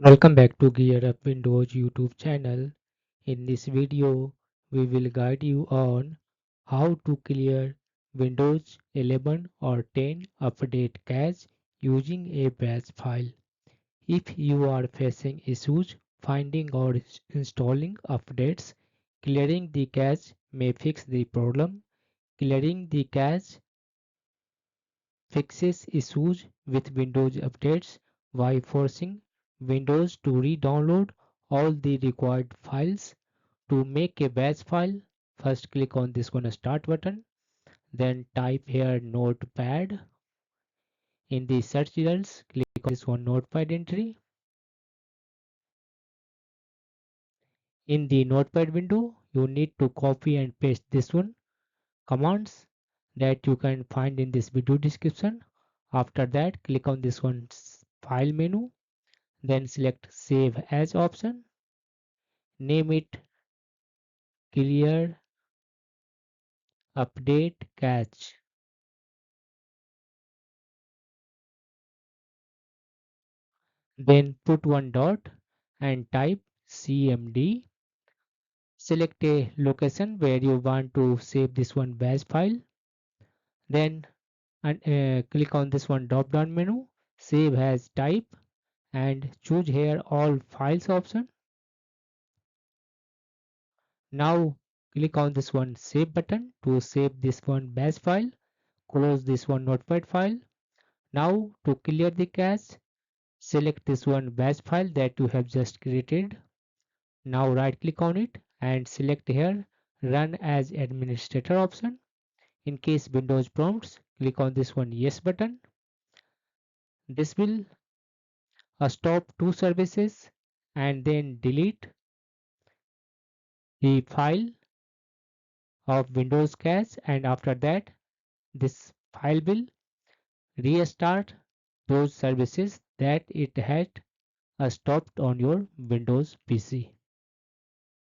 Welcome back to Gear Up Windows YouTube channel. In this video, we will guide you on how to clear Windows 11 or 10 update cache using a batch file. If you are facing issues finding or installing updates, clearing the cache may fix the problem. Clearing the cache fixes issues with Windows updates by forcing Windows to re-download all the required files. To make a batch file, first click on this one start button, then type here notepad. In the search results, click on this one notepad entry. In the notepad window, you need to copy and paste this one commands that you can find in this video description. After that, click on this one file menu. Then select Save As option. Name it Clear Update Cache. Then put one dot and type CMD. Select a location where you want to save this one batch file. Then click on this one drop down menu. Save as type and choose here all files option. Now click on this one save button to save this one batch file. Close this one notepad file. Now to clear the cache, select this one batch file that you have just created. Now right click on it and select here run as administrator option. In case Windows prompts, click on this one yes button. This will stop two services and then delete the file of Windows cache, and after that this file will restart those services that it had stopped on your Windows PC.